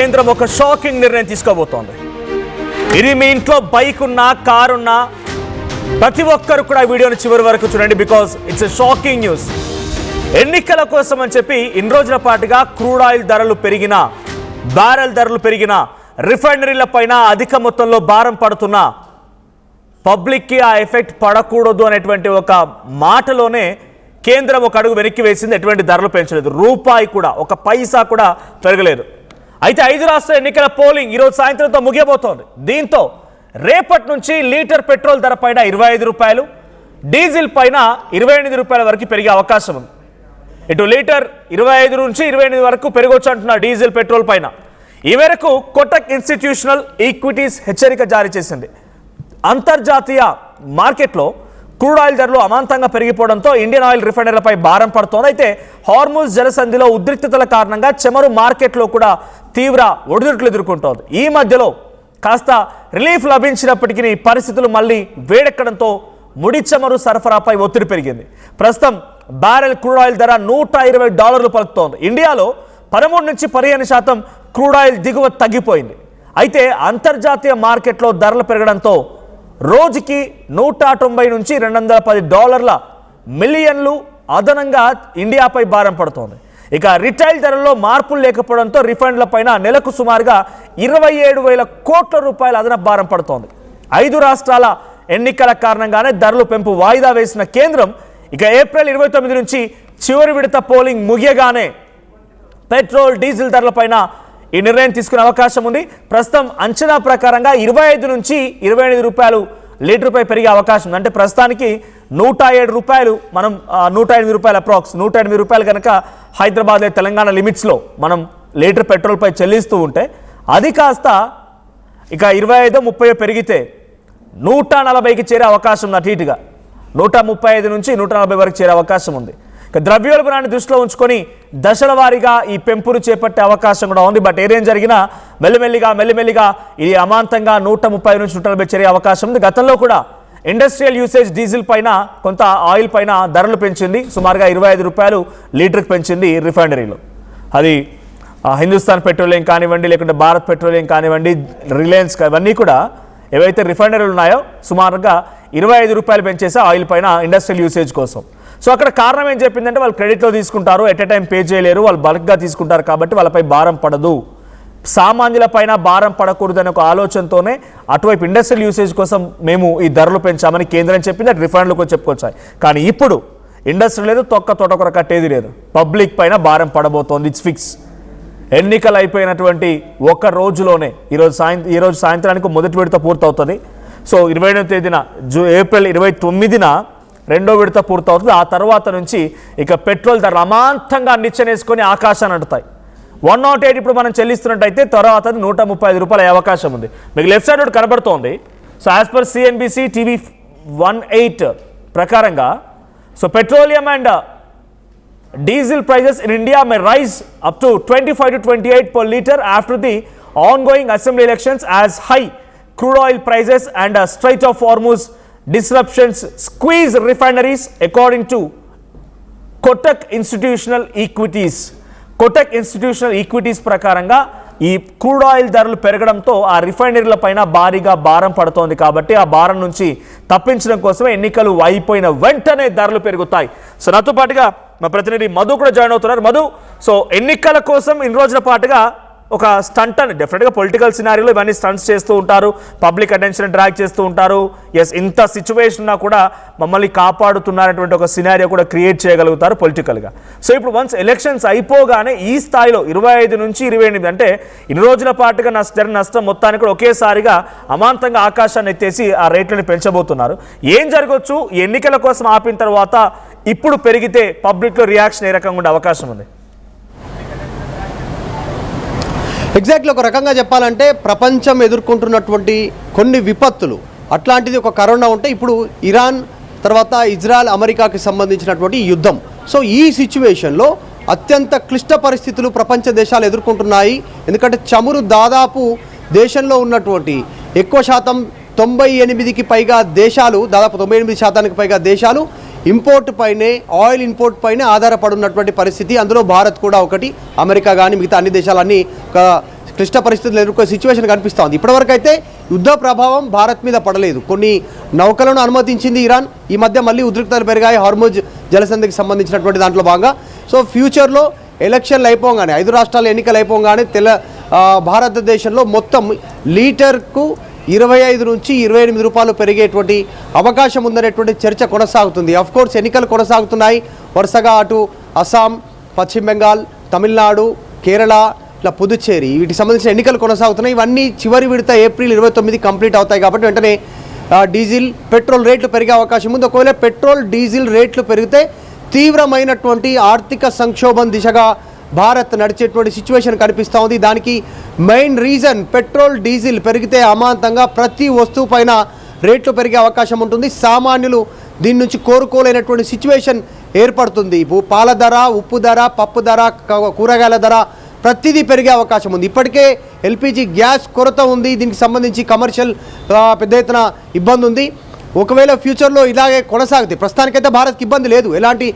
కేంద్రం ఒక షాకింగ్ నిర్ణయం తీసుకోబోతోంది. ఇది మీ ఇంట్లో బైక్ ఉన్నా, కార్ ఉన్నా ప్రతి ఒక్కరు కూడా వీడియోని చివరి వరకు చూడండి, because it's a shocking news. ఎన్నికల కోసం అని చెప్పి ఇన్ని రోజుల పాటుగా క్రూడ్ ఆయిల్ ధరలు పెరిగిన, బ్యారెల్ ధరలు పెరిగిన, రిఫైనరీల పైన అధిక మొత్తంలో భారం పడుతున్న పబ్లిక్కి ఆ ఎఫెక్ట్ పడకూడదు అనేటువంటి ఒక మాటలోనే కేంద్రం ఒక అడుగు వెనక్కి వేసింది. ఎటువంటి ధరలు పెంచలేదు, రూపాయి కూడా, ఒక పైసా కూడా పెరగలేదు. అయితే 5 రాష్ట్ర ఎన్నికల పోలింగ్ ఈరోజు సాయంత్రంతో ముగియబోతోంది. దీంతో రేపటి నుంచి లీటర్ పెట్రోల్ ధర పైన 25 రూపాయలు, డీజిల్ పైన 28 రూపాయల వరకు పెరిగే అవకాశం ఉంది. ఇటు లీటర్ 25 నుంచి 28 వరకు పెరగొచ్చు అంటున్నారు డీజిల్ పెట్రోల్ పైన. ఈ మేరకు కోటక్ ఇన్స్టిట్యూషనల్ ఈక్విటీస్ హెచ్చరిక జారీ చేసింది. అంతర్జాతీయ మార్కెట్లో క్రూడ్ ఆయిల్ ధరలు అమాంతంగా పెరిగిపోవడంతో ఇండియన్ ఆయిల్ రిఫైనరీలపై భారం పడుతోంది. అయితే హార్ముజ్ జలసంధిలో ఉద్రిక్తతల కారణంగా చమురు మార్కెట్లో కూడా తీవ్ర ఒడిదుడుకులు ఎదుర్కొంటోంది. ఈ మధ్యలో కాస్త రిలీఫ్ లభించినప్పటికీ పరిస్థితులు మళ్ళీ వేడెక్కడంతో ముడి చమురు సరఫరాపై ఒత్తిడి పెరిగింది. ప్రస్తుతం బ్యారెల్ క్రూడ్ ఆయిల్ ధర $120 పలుకుతోంది. ఇండియాలో 13 నుంచి 15% క్రూడ్ ఆయిల్ దిగువ తగ్గిపోయింది. అయితే అంతర్జాతీయ మార్కెట్లో ధరలు పెరగడంతో రోజుకి $190 నుంచి $210 మిలియన్లు అదనంగా ఇండియాపై భారం పడుతోంది. ఇక రిటైల్ ధరల్లో మార్పులు లేకపోవడంతో రిఫైండ్ల పైన నెలకు సుమారుగా 27,000 కోట్ల రూపాయల అదనపు భారం పడుతోంది. 5 రాష్ట్రాల ఎన్నికల కారణంగానే ధరలు పెంపు వాయిదా వేసిన కేంద్రం ఇక ఏప్రిల్ 29 నుంచి చివరి విడత పోలింగ్ ముగియగానే పెట్రోల్, డీజిల్ ధరలపైన ఈ నిర్ణయం తీసుకునే అవకాశం ఉంది. ప్రస్తుతం అంచనా ప్రకారంగా 25 నుంచి 28 రూపాయలు లీటర్పై పెరిగే అవకాశం ఉంది. అంటే ప్రస్తుతానికి 107 రూపాయలు, మనం 108 రూపాయలు, అప్రాక్స్ 108 రూపాయలు కనుక హైదరాబాద్ తెలంగాణ లిమిట్స్లో మనం లీటర్ పెట్రోల్పై చెల్లిస్తూ ఉంటే అది కాస్త ఇక 25-30 పెరిగితే 140కి చేరే అవకాశం ఉంది. అటు ఇటుగా 135 నుంచి 140 వరకు చేరే అవకాశం ఉంది. ఇక ద్రవ్యోల్బణాన్ని దృష్టిలో ఉంచుకొని దశల వారీగా ఈ పెంపును చేపట్టే అవకాశం కూడా ఉంది. బట్ ఏదేం జరిగినా మెల్లిమెల్లిగా ఇది అమాంతంగా 130 నుంచి 140 చేరే అవకాశం ఉంది. గతంలో కూడా ఇండస్ట్రియల్ యూసేజ్ డీజిల్ పైన, కొంత ఆయిల్ పైన ధరలు పెంచింది. సుమారుగా 25 రూపాయలు లీటర్కి పెంచింది రిఫైనరీలో. అది హిందుస్థాన్ పెట్రోలియం కానివ్వండి, లేకుంటే భారత్ పెట్రోలియం కానివ్వండి, రిలయన్స్, ఇవన్నీ కూడా ఏవైతే రిఫైనరీలు ఉన్నాయో సుమారుగా 25 రూపాయలు పెంచేసే ఆయిల్ పైన ఇండస్ట్రియల్ యూసేజ్ కోసం. సో అక్కడ కారణం ఏం చెప్పిందంటే వాళ్ళు క్రెడిట్లో తీసుకుంటారు, ఎట్ ఎ టైం పే చేయలేరు, వాళ్ళు బల్క్గా తీసుకుంటారు కాబట్టి వాళ్ళపై భారం పడదు, సామాన్యుల పైన భారం పడకూడదు అనే ఒక ఆలోచనతోనే అటువైపు ఇండస్ట్రియల్ యూసేజ్ కోసం మేము ఈ ధరలు పెంచామని కేంద్రం చెప్పింది. అటు రిఫైనరీలకు చెప్పుకొచ్చాయి. కానీ ఇప్పుడు ఇండస్ట్రీ లేదు, తోటకూర కట్టేది లేదు, పబ్లిక్ పైన భారం పడబోతోంది. It's fix. ఎన్నికలు అయిపోయినటువంటి ఒక రోజులోనే ఈరోజు సాయంత్రానికి మొదటి విడత పూర్తవుతుంది. సో 28వ తేదీన ఏప్రిల్ 29న రెండో విడత పూర్తవుతుంది. ఆ తర్వాత నుంచి ఇక పెట్రోల్ ధరలు అమాంతంగా నిచ్చెనేసుకొని ఆకాశాన్ని అంటుతాయి. 108 ఇప్పుడు మనం చెల్లిస్తున్నట్టయితే తర్వాత 135 రూపాయలు అయ్యే అవకాశం ఉంది. మీకు లెఫ్ట్ సైడ్ ఒకటి కనబడుతోంది. So as per CNBC TV 18 ప్రకారంగా so petroleum and diesel prices in India may rise up to 25 to 28 per liter after the ongoing assembly elections as high crude oil prices and Strait of Hormuz disruptions squeeze refineries, according to Kotak Institutional Equities. Kotak Institutional Equities ప్రకారంగా ఈ crude oil ధరలు పెరగడంతో ఆ రిఫైనరీల పైన భారీగా భారం పడుతోంది. కాబట్టి ఆ భారం నుంచి తప్పించడం కోసమే ఎన్నికలు అయిపోయిన వెంటనే ధరలు పెరుగుతాయి. సో నాతో పాటుగా మా ప్రతినిధి మధు కూడా జాయిన్ అవుతున్నారు. మధు, సో ఎన్నికల కోసం ఇన్ని రోజుల పాటుగా ఒక స్టంట్ అని, డెఫినెట్గా పొలిటికల్ సినారియోలో ఇవన్నీ స్టంట్స్ చేస్తూ ఉంటారు, పబ్లిక్ అటెన్షన్ డ్రాగ్ చేస్తూ ఉంటారు. ఎస్, ఇంత సిచ్యువేషన్ ఉన్నా కూడా మమ్మల్ని కాపాడుతున్నారనేటువంటి ఒక సినారియో కూడా క్రియేట్ చేయగలుగుతారు పొలిటికల్గా. సో ఇప్పుడు వన్స్ ఎలక్షన్స్ అయిపోగానే ఈ స్థాయిలో 25 నుంచి 28, అంటే ఇన్ని రోజుల పాటుగా జరిగిన నష్టం మొత్తానికి కూడా ఒకేసారిగా అమాంతంగా ఆకాశాన్ని ఎత్తేసి ఆ రేట్లను పెంచబోతున్నారు. ఏం జరగవచ్చు? ఎన్నికల కోసం ఆపిన తర్వాత ఇప్పుడు పెరిగితే పబ్లిక్లో రియాక్షన్ ఏ రకంగా ఉండే అవకాశం ఉంది? ఎగ్జాక్ట్లీ ఒక రకంగా చెప్పాలంటే ప్రపంచం ఎదుర్కొంటున్నటువంటి కొన్ని విపత్తులు, అట్లాంటిది ఒక కరోనా ఉంటే ఇప్పుడు ఇరాన్ తర్వాత ఇజ్రాయెల్ అమెరికాకి సంబంధించినటువంటి యుద్ధం. సో ఈ సిచ్యువేషన్లో అత్యంత క్లిష్ట పరిస్థితులు ప్రపంచ దేశాలు ఎదుర్కొంటున్నాయి. ఎందుకంటే చమురు దాదాపు దేశంలో ఉన్నటువంటి ఎక్కువ శాతం 98కి పైగా దేశాలు, దాదాపు 98% పైగా దేశాలు ఇంపోర్ట్ పైనే ఆయిల్ ఇంపోర్ట్ పైనే ఆధారపడి ఉన్నటువంటి పరిస్థితి. అందులో భారత్ కూడా ఒకటి, అమెరికా కానీ మిగతా అన్ని దేశాలన్నీ ఒక క్లిష్ట పరిస్థితులు ఎదుర్కొనే సిచ్యువేషన్ కనిపిస్తూ ఉంది. ఇప్పటివరకు అయితే యుద్ధ ప్రభావం భారత్ మీద పడలేదు. కొన్ని నౌకలను అనుమతించింది ఇరాన్. ఈ మధ్య మళ్ళీ ఉద్రిక్తతలు పెరిగాయి హార్ముజ్ జలసంధికి సంబంధించినటువంటి దాంట్లో భాగంగా. సో ఫ్యూచర్లో ఎలక్షన్లు అయిపోగానే 5 రాష్ట్రాల ఎన్నికలు అయిపోగానే భారతదేశంలో మొత్తం లీటర్కు 25 నుంచి 28 రూపాయలు పెరిగేటువంటి అవకాశం ఉందనేటువంటి చర్చ కొనసాగుతుంది. కోర్స్ ఎన్నికలు కొనసాగుతున్నాయి వరుసగా. అటు అస్సాం, పశ్చిమ బెంగాల్, తమిళనాడు, కేరళ, ఇట్లా పుదుచ్చేరి వీటికి సంబంధించిన ఎన్నికలు కొనసాగుతున్నాయి. ఇవన్నీ చివరి విడత ఏప్రిల్ 29 కంప్లీట్ అవుతాయి కాబట్టి వెంటనే డీజిల్, పెట్రోల్ రేట్లు పెరిగే అవకాశం ఉంది. ఒకవేళ పెట్రోల్, డీజిల్ రేట్లు పెరిగితే తీవ్రమైనటువంటి ఆర్థిక సంక్షోభం దిశగా భారత్ నడిచేటువంటి సిచ్యువేషన్ కనిపిస్తూ ఉంది. దానికి మెయిన్ రీజన్ పెట్రోల్, డీజిల్ పెరిగితే అమాంతంగా ప్రతి వస్తువు పైన రేట్లు పెరిగే అవకాశం ఉంటుంది. సామాన్యులు దీని నుంచి కోరుకోలేనటువంటి సిచ్యువేషన్ ఏర్పడుతుంది. పాల ధర, ఉప్పు ధర, పప్పు ధర, కూరగాయల ధర ప్రతిదీ పెరిగే అవకాశం ఉంది. ఇప్పటికే ఎల్పిజి గ్యాస్ కొరత ఉంది. దీనికి సంబంధించి కమర్షియల్ పెద్ద ఎత్తున ఇబ్బంది ఉంది. ఒకవేళ ఫ్యూచర్లో ఇలాగే కొనసాగితే, ప్రస్తుతానికైతే భారత్కి ఇబ్బంది లేదు, ఎలాంటి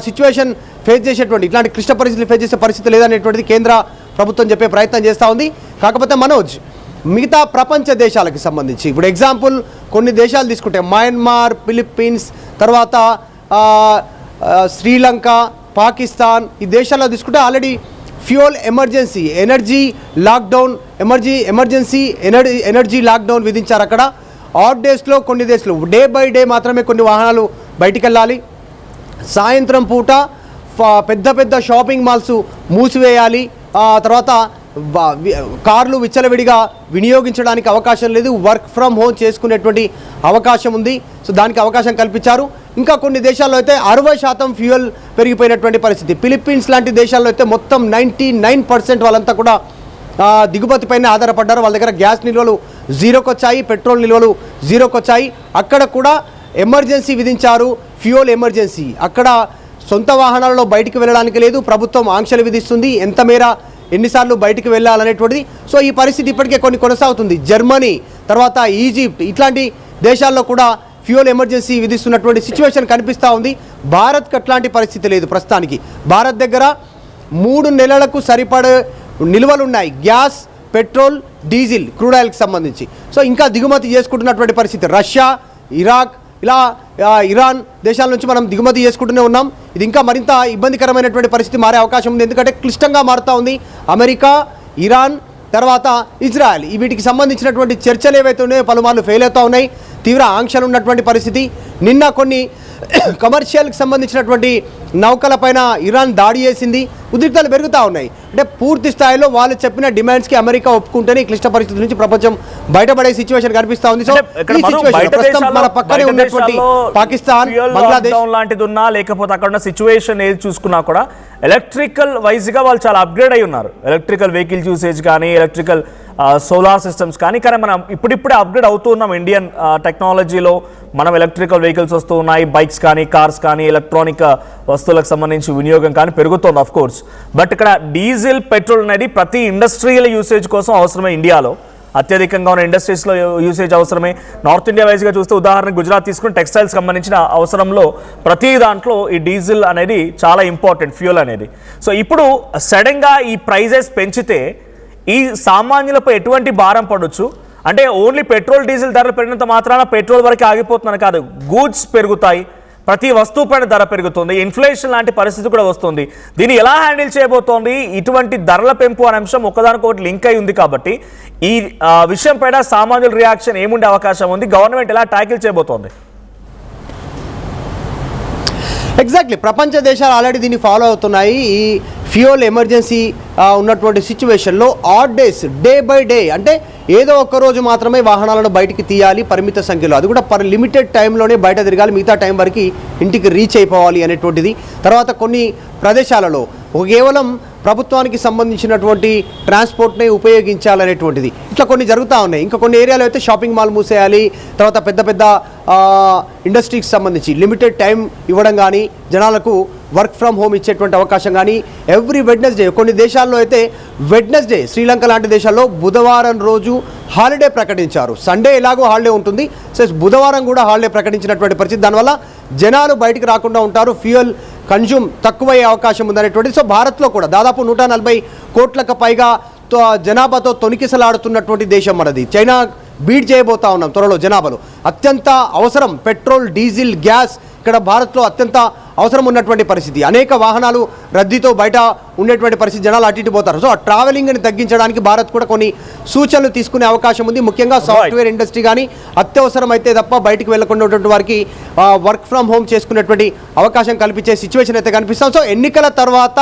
సిచ్యువేషన్ ఫేస్ చేసేటువంటి ఇట్లాంటి క్లిష్ట పరిస్థితులు ఫేస్ చేసే పరిస్థితి లేదనేటువంటిది కేంద్ర ప్రభుత్వం చెప్పే ప్రయత్నం చేస్తూ ఉంది. కాకపోతే మనోజ్, మిగతా ప్రపంచ దేశాలకు సంబంధించి ఇప్పుడు ఎగ్జాంపుల్ కొన్ని దేశాలు తీసుకుంటే మయన్మార్, ఫిలిప్పీన్స్, తర్వాత శ్రీలంక, పాకిస్తాన్, ఈ దేశాల్లో తీసుకుంటే already fuel emergency, energy lockdown, emergency energy lockdown విధించారు. అక్కడ ఆడ్ డేస్లో కొన్ని దేశాలు డే బై డే మాత్రమే కొన్ని వాహనాలు బయటికి వెళ్ళాలి. సాయంత్రం పూట పెద్ద పెద్ద షాపింగ్ మాల్స్ మూసివేయాలి. తర్వాత కార్లు విచ్చలవిడిగా వినియోగించడానికి అవకాశం లేదు. వర్క్ ఫ్రమ్ హోమ్ చేసుకునేటువంటి అవకాశం ఉంది. సో దానికి అవకాశం కల్పించారు. ఇంకా కొన్ని దేశాల్లో అయితే 60% ఫ్యూయల్ పెరిగిపోయినటువంటి పరిస్థితి. ఫిలిప్పీన్స్ లాంటి దేశాల్లో అయితే మొత్తం 99% వాళ్ళంతా కూడా దిగుమతిపైన ఆధారపడ్డారు. వాళ్ళ దగ్గర గ్యాస్ నిల్వలు జీరోకి వచ్చాయి, పెట్రోల్ నిల్వలు జీరోకి వచ్చాయి. అక్కడ కూడా ఎమర్జెన్సీ విధించారు, ఫ్యూయల్ ఎమర్జెన్సీ. అక్కడ సొంత వాహనాలలో బయటికి వెళ్ళడానికి లేదు, ప్రభుత్వం ఆంక్షలు విధిస్తుంది, ఎంత మేర ఎన్నిసార్లు బయటికి వెళ్ళాలనేటువంటిది. సో ఈ పరిస్థితి ఇప్పటికే కొన్ని కొనసాగుతుంది. జర్మనీ, తర్వాత ఈజిప్ట్ ఇట్లాంటి దేశాల్లో కూడా ఫ్యూయల్ ఎమర్జెన్సీ విధిస్తున్నటువంటి సిచ్యువేషన్ కనిపిస్తూ ఉంది. భారత్కి అట్లాంటి పరిస్థితి లేదు ప్రస్తుతానికి. భారత్ దగ్గర 3 నెలలకు సరిపడే నిల్వలున్నాయి, గ్యాస్, పెట్రోల్, డీజిల్, క్రూడ్ ఆయిల్కి సంబంధించి. సో ఇంకా దిగుమతి చేసుకుంటున్నటువంటి పరిస్థితి. రష్యా, ఇరాక్, ఇలా ఇరాన్ దేశాల నుంచి మనం దిగుమతి చేసుకుంటూనే ఉన్నాం. ఇది ఇంకా మరింత ఇబ్బందికరమైనటువంటి పరిస్థితి మారే అవకాశం ఉంది. ఎందుకంటే క్లిష్టంగా మారుతూ ఉంది. అమెరికా, ఇరాన్, తర్వాత ఇజ్రాయెల్ వీటికి సంబంధించినటువంటి చర్చలు ఏవైతే ఉన్నాయో పలుమార్లు ఫెయిల్ అవుతూ ఉన్నాయి. తీవ్ర ఆంక్షలు ఉన్నటువంటి పరిస్థితి. నిన్న కొన్ని కమర్షియల్కి సంబంధించినటువంటి నౌకలపైన ఇరాన్ దాడి చేసింది. ఉద్రిక్తలు పెరుగుతూ ఉన్నాయి. అంటే పూర్తి స్థాయిలో వాళ్ళు చెప్పిన డిమాండ్స్కి అమెరికా ఒప్పుకుంటేనే క్లిష్ట పరిస్థితి నుంచి ప్రపంచం బయటపడే సిచ్యువేషన్ కనిపిస్తూ ఉంది. సో ఈ సిచ్యువేషన్ మన పక్కనే ఉన్నటువంటి పాకిస్తాన్, బంగ్లాదేశ్ లాంటిది ఉన్నా లేకపోతే అక్కడ ఉన్న సిచ్యువేషన్ ఏది చూసుకున్నా కూడా ఎలక్ట్రికల్ వైజ్గా వాళ్ళు చాలా అప్గ్రేడ్ అయి ఉన్నారు. ఎలక్ట్రికల్ వెహికల్స్ యూసేజ్ కానీ, ఎలక్ట్రికల్ సోలార్ సిస్టమ్స్ కానీ మనం ఇప్పుడిప్పుడే అప్గ్రేడ్ అవుతూ ఉన్నాం. ఇండియన్ టెక్నాలజీలో మనం ఎలక్ట్రికల్ వెహికల్స్ వస్తూ ఉన్నాయి. బైక్స్ కానీ, కార్స్ కానీ, ఎలక్ట్రానిక్ వస్తువులకు సంబంధించి వినియోగం కానీ పెరుగుతోంది ఆఫ్ కోర్స్. బట్ ఇక్కడ డీజిల్, పెట్రోల్ అనేది ప్రతి ఇండస్ట్రియల్ యూసేజ్ కోసం అవసరమే. ఇండియాలో అత్యధికంగా ఉన్న ఇండస్ట్రీస్లో యూసేజ్ అవసరమే. నార్త్ ఇండియా వైజ్గా చూస్తే ఉదాహరణకు గుజరాత్ తీసుకుని టెక్స్టైల్స్ సంబంధించిన అవసరంలో ప్రతి దాంట్లో ఈ డీజిల్ అనేది చాలా ఇంపార్టెంట్, ఫ్యూయల్ అనేది. సో ఇప్పుడు సడన్గా ఈ ప్రైజెస్ పెంచితే ఈ సామాన్యులపై ఎటువంటి భారం పడవచ్చు? అంటే ఓన్లీ పెట్రోల్, డీజిల్ ధరలు పెరిగినంత మాత్రాన పెట్రోల్ వరకు ఆగిపోతుందని కాదు, గూడ్స్ పెరుగుతాయి, ప్రతి వస్తువు పైన ధర పెరుగుతుంది, ఇన్ఫ్లేషన్ లాంటి పరిస్థితి కూడా వస్తుంది. దీన్ని ఎలా హ్యాండిల్ చేయబోతోంది? ఇటువంటి ధరల పెంపు అనే అంశం ఒకదానికొకటి లింక్ అయి ఉంది కాబట్టి ఈ విషయం పైన సామాన్యుల రియాక్షన్ ఏముండే అవకాశం ఉంది? గవర్నమెంట్ ఎలా ట్యాకిల్ చేయబోతోంది? ఎగ్జాక్ట్లీ, ప్రపంచ దేశాలు ఆల్రెడీ దీన్ని ఫాలో అవుతున్నాయి. ఈ ఫ్యూయల్ ఎమర్జెన్సీ ఉన్నటువంటి సిచ్యువేషన్లో odd days, day by day, అంటే ఏదో ఒక్క రోజు మాత్రమే వాహనాలను బయటికి తీయాలి పరిమిత సంఖ్యలో, అది కూడా లిమిటెడ్ టైంలోనే బయట తిరగాలి, మిగతా టైం వరకు ఇంటికి రీచ్ అయిపోవాలి అనేటువంటిది. తర్వాత కొన్ని ప్రదేశాలలో కేవలం ప్రభుత్వానికి సంబంధించినటువంటి ట్రాన్స్పోర్ట్నే ఉపయోగించాలనేటువంటిది, ఇట్లా కొన్ని జరుగుతూ ఉన్నాయి. ఇంకా కొన్ని ఏరియాలో అయితే షాపింగ్ మాల్ మూసేయాలి, తర్వాత పెద్ద పెద్ద ఇండస్ట్రీకి సంబంధించి లిమిటెడ్ టైం ఇవ్వడం కానీ, జనాలకు వర్క్ ఫ్రమ్ హోమ్ ఇచ్చేటువంటి అవకాశం కానీ, ఎవ్రీ వెడ్నెస్డే, కొన్ని దేశాల్లో అయితే వెడ్నెస్డే, శ్రీలంక లాంటి దేశాల్లో బుధవారం రోజు హాలిడే ప్రకటించారు. సండే ఎలాగో హాలిడే ఉంటుంది, సో బుధవారం కూడా హాలిడే ప్రకటించినటువంటి పరిస్థితి. దానివల్ల జనాలు బయటికి రాకుండా ఉంటారు, ఫ్యూయల్ కన్జ్యూమ్ తక్కువయ్యే అవకాశం ఉందనేటువంటిది. సో భారత్లో కూడా దాదాపు 140 కోట్లకు పైగా జనాభాతో తొణికిసలాడుతున్నటువంటి దేశం మనది. చైనా బీట్ చేయబోతా ఉన్నాం త్వరలో జనాభాలో. అత్యంత అవసరం పెట్రోల్, డీజిల్, గ్యాస్ ఇక్కడ భారత్లో అత్యంత అవసరం ఉన్నటువంటి పరిస్థితి. అనేక వాహనాలు రద్దీతో బయట ఉండేటువంటి పరిస్థితి, జనాలు అటు ఇటు పోతారు. సో ఆ ట్రావెలింగ్ని తగ్గించడానికి భారత్ కూడా కొన్ని సూచనలు తీసుకునే అవకాశం ఉంది. ముఖ్యంగా సాఫ్ట్వేర్ ఇండస్ట్రీ కానీ అత్యవసరం అయితే తప్ప బయటికి వెళ్ళకుండా ఉన్నటువంటి వారికి వర్క్ ఫ్రమ్ హోమ్ చేసుకునేటువంటి అవకాశం కల్పించే సిచ్యువేషన్ అయితే కనిపిస్తాం. సో ఎన్నికల తర్వాత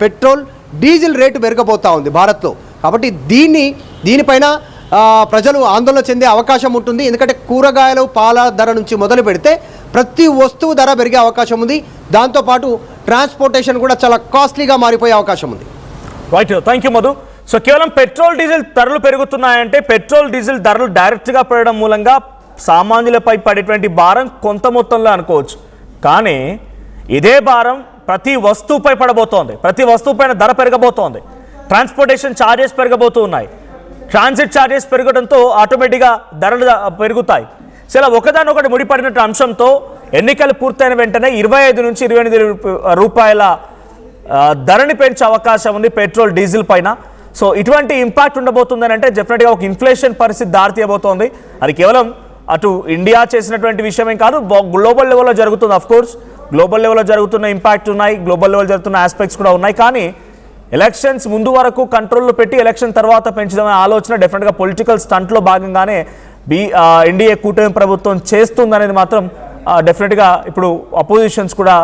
పెట్రోల్, డీజిల్ రేటు పెరగబోతూ ఉంది భారత్లో. కాబట్టి దీనిపైన ప్రజలు ఆందోళన చెందే అవకాశం ఉంటుంది. ఎందుకంటే కూరగాయలు, పాల ధర నుంచి మొదలు పెడితే ప్రతి వస్తువు ధర పెరిగే అవకాశం ఉంది. దాంతోపాటు ట్రాన్స్పోర్టేషన్ కూడా చాలా కాస్ట్లీగా మారిపోయే అవకాశం ఉంది. Right, thank you Madhu. So కేవలం పెట్రోల్, డీజిల్ ధరలు పెరుగుతున్నాయంటే పెట్రోల్, డీజిల్ ధరలు డైరెక్ట్గా పెరగడం మూలంగా సామాన్యులపై పడేటువంటి భారం కొంత మొత్తంలో అనుకోవచ్చు. కానీ ఇదే భారం ప్రతి వస్తువుపై పడబోతోంది. ప్రతి వస్తువుపైన ధర పెరగబోతోంది. ట్రాన్స్పోర్టేషన్ ఛార్జెస్ పెరగబోతూ ఉన్నాయి. ట్రాన్సిట్ ఛార్జెస్ పెరగడంతో ఆటోమేటిక్గా ధరలు పెరుగుతాయి. సో ఇలా ఒకదానొకటి ముడిపడినట్టు అంశంతో ఎన్నికలు పూర్తయిన వెంటనే 25 నుంచి 28 రూపాయల ధరని పెంచే అవకాశం ఉంది పెట్రోల్, డీజిల్ పైన. సో ఇటువంటి ఇంపాక్ట్ ఉండబోతుందని అంటే డెఫినెట్గా ఒక ఇన్ఫ్లేషన్ పరిస్థితి దారితీయబోతోంది. అది కేవలం అటు ఇండియా చేసినటువంటి విషయమేం కాదు, గ్లోబల్ లెవెల్లో జరుగుతుంది. అఫ్ కోర్స్ గ్లోబల్ లెవెల్లో జరుగుతున్న ఇంపాక్ట్ ఉన్నాయి, గ్లోబల్ లెవెల్ జరుగుతున్న ఆస్పెక్ట్స్ కూడా ఉన్నాయి. కానీ ఎలక్షన్స్ ముందు వరకు కంట్రోల్లో పెట్టి ఎలక్షన్ తర్వాత పెంచుదామనే ఆలోచన డెఫినెట్గా పొలిటికల్ స్టంట్లో భాగంగానే ఎన్డీఏ కూటమి ప్రభుత్వం చేస్తుందనేది మాత్రం డెఫినెట్గా ఇప్పుడు అపోజిషన్స్ కూడా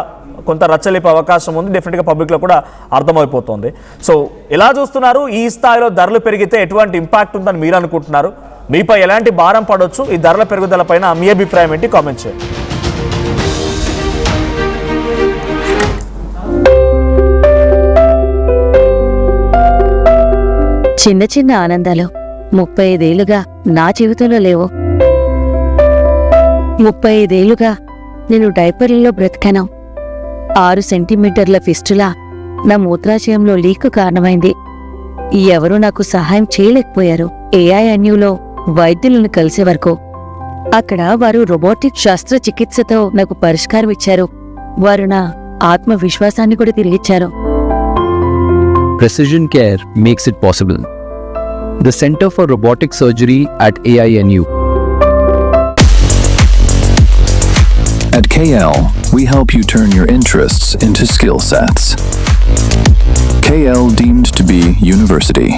కొంత రచ్చలేపే అవకాశం ఉంది. డెఫినెట్గా పబ్లిక్లో కూడా అర్థమైపోతుంది. సో ఎలా చూస్తున్నారు, ఈ స్థాయిలో ధరలు పెరిగితే ఎటువంటి ఇంపాక్ట్ ఉందని మీరు అనుకుంటున్నారు? మీపై ఎలాంటి భారం పడవచ్చు ఈ ధరల పెరుగుదల పైన మీ అభిప్రాయం ఏంటి? కామెంట్ చేయండి. చిన్న చిన్న ఆనందాలు 35 ఏళ్లుగా నా జీవితంలో లేవు. 35 ఏళ్లుగా నేను డైపర్లలో బ్రతికాను. 6 సెంటీమీటర్ల ఫిస్టులా నా మూత్రాశయంలో లీకు కారణమైంది. ఎవరూ నాకు సహాయం చేయలేకపోయారు. ఏఐఎన్యూలో వైద్యులను కలిసే వరకు. అక్కడ వారు రోబోటిక్ శస్త్రచికిత్సతో నాకు పరిష్కారం ఇచ్చారు. వారు నా ఆత్మవిశ్వాసాన్ని కూడా తిరిగిచ్చారు. Precision Care makes it possible. The Center for Robotic Surgery at AINU. At KL, we help you turn your interests into skill sets. KL deemed to be university.